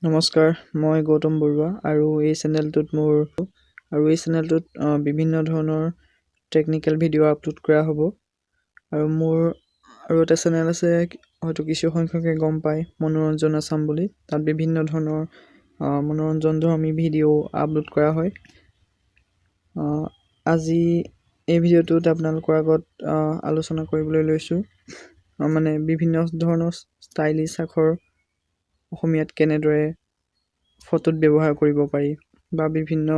নমস্কাৰ, মই গৌতম বৰুৱা আৰু এই চেনেলটোত বিভিন্ন ধৰণৰ টেকনিকেল ভিডিঅ' আপলোড কৰা হ'ব। আৰু মোৰ আৰু এটা চেনেল আছে, হয়তো কিছু সংখ্যকে গম পায়, মনোৰঞ্জন আছাম বুলি। তাত বিভিন্ন ধৰণৰ মনোৰঞ্জনধৰ্মী ভিডিঅ' আপলোড কৰা হয়। আজি এই ভিডিঅ'টোত আপোনালোকৰ আগত আলোচনা কৰিবলৈ লৈছোঁ মানে বিভিন্ন ধৰণৰ ষ্টাইলিছ আখৰ অসমীয়াত কেনেদৰে ফটোত ব্যৱহাৰ কৰিব পাৰি বা বিভিন্ন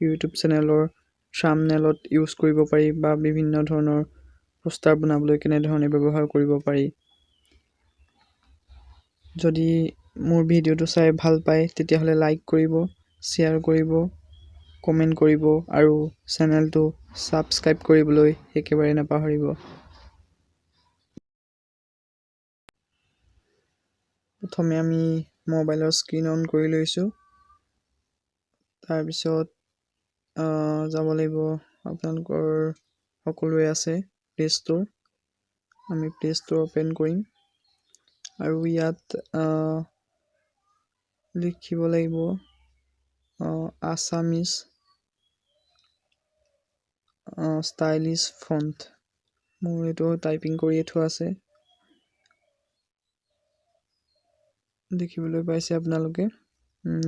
ইউটিউব চেনেলৰ থাম্বনেইলত ইউজ কৰিব পাৰি বা বিভিন্ন ধৰণৰ পোষ্টাৰ বনাবলৈ কেনেধৰণে ব্যৱহাৰ কৰিব পাৰি। যদি মোৰ ভিডিঅ'টো চাই ভাল পায় তেতিয়াহ'লে লাইক কৰিব, শ্বেয়াৰ কৰিব, কমেণ্ট কৰিব আৰু চেনেলটো ছাবস্ক্ৰাইব কৰিবলৈ একেবাৰে নাপাহৰিব। প্ৰথমে আমি মোবাইলৰ স্ক্ৰীন অন কৰি লৈছোঁ। তাৰপিছত যাব লাগিব, আপোনালোকৰ সকলোৰে আছে প্লে ষ্ট'ৰ। আমি প্লে ষ্ট'ৰ অ'পেন কৰিম আৰু ইয়াত লিখিব লাগিব আছামিজ ষ্টাইলিছ ফণ্ট। মোৰ এইটো টাইপিং কৰিয়ে থোৱা আছে, দেখিবলৈ পাইছে আপোনালোকে।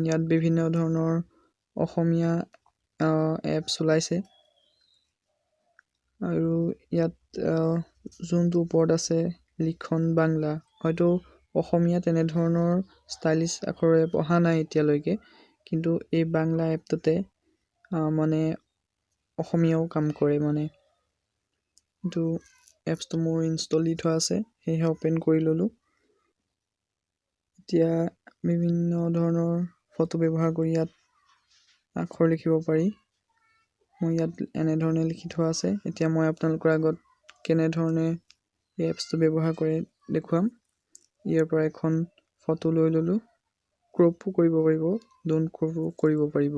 ইয়াত বিভিন্ন ধৰণৰ অসমীয়া এপছ ওলাইছে আৰু ইয়াত যোনটো ওপৰত আছে লিখন বাংলা, হয়তো অসমীয়া তেনেধৰণৰ ষ্টাইলিছ আখৰ এপ অহা নাই এতিয়ালৈকে, কিন্তু এই বাংলা এপটোতে মানে অসমীয়াও কাম কৰে মানে। কিন্তু এপছটো মোৰ ইনষ্টল দি থোৱা আছে, সেয়েহে অ'পেন কৰি ল'লোঁ। এতিয়া বিভিন্ন ধৰণৰ ফটো ব্যৱহাৰ কৰি ইয়াত আখৰ লিখিব পাৰি। মই ইয়াত এনেধৰণে লিখি থোৱা আছে। এতিয়া মই আপোনালোকৰ আগত কেনেধৰণে এই এপছটো ব্যৱহাৰ কৰি দেখুৱাম। ইয়াৰ পৰা এখন ফটো লৈ ল'লোঁ। ক্ৰপো কৰিব পাৰিব, ডোন্ট ক্ৰপো কৰিব পাৰিব।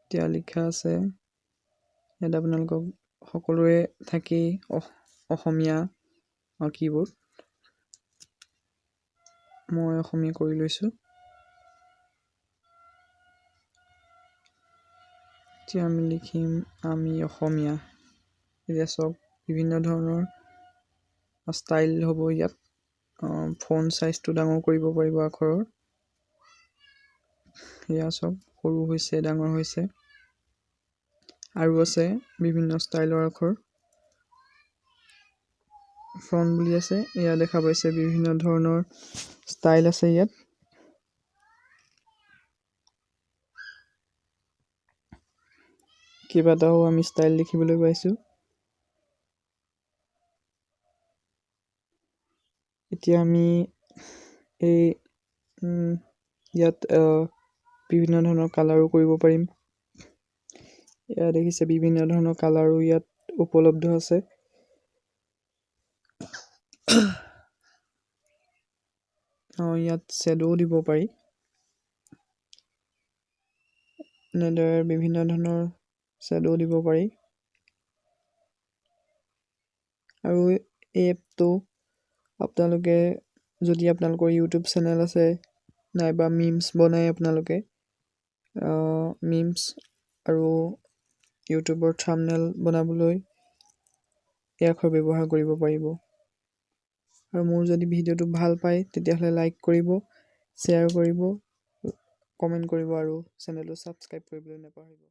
এতিয়া লিখা আছে, ইয়াত আপোনালোকক সকলোৰে থাকেই অসমীয়া কীবৰ্ড। মই অসমীয়া কৰি লৈছোঁ। এতিয়া আমি লিখিম আমি অসমীয়া। এতিয়া চাওক, বিভিন্ন ধৰণৰ ষ্টাইল হ'ব ইয়াত। ফণ্ট চাইজটো ডাঙৰ কৰিব পাৰিব আখৰৰ। এয়া চাওক, সৰু হৈছে, ডাঙৰ হৈছে। আৰু আছে বিভিন্ন ষ্টাইলৰ আখৰ। ফণ্ট বুলি আছে, এয়া দেখা পাইছে বিভিন্ন ধৰণৰ ষ্টাইল আছে ইয়াত। কেইবাটাও আমি ষ্টাইল দেখিবলৈ পাইছোঁ। এতিয়া আমি এই ইয়াত বিভিন্ন ধৰণৰ কালাৰো কৰিব পাৰিম। এয়া দেখিছে, বিভিন্ন ধৰণৰ কালাৰো ইয়াত উপলব্ধ আছে। ইয়াত শ্বেডোও দিব পাৰি। এনেদৰে বিভিন্ন ধৰণৰ শ্বেডো দিব পাৰি। আৰু এই এপটো আপোনালোকে, যদি আপোনালোকৰ ইউটিউব চেনেল আছে নাইবা মিমছ বনাই আপোনালোকে, মিমছ আৰু ইউটিউবৰ থাম্বনেইল বনাবলৈ এই আখৰ ব্যৱহাৰ কৰিব পাৰিব। আৰু মোৰ যদি ভিডিঅ'টো ভাল পায় তেতিয়াহ'লে লাইক কৰিব, শ্বেয়াৰ কৰিব, কমেণ্ট কৰিব আৰু চেনেলটো ছাবস্ক্ৰাইব কৰিবলৈ নাপাহৰিব।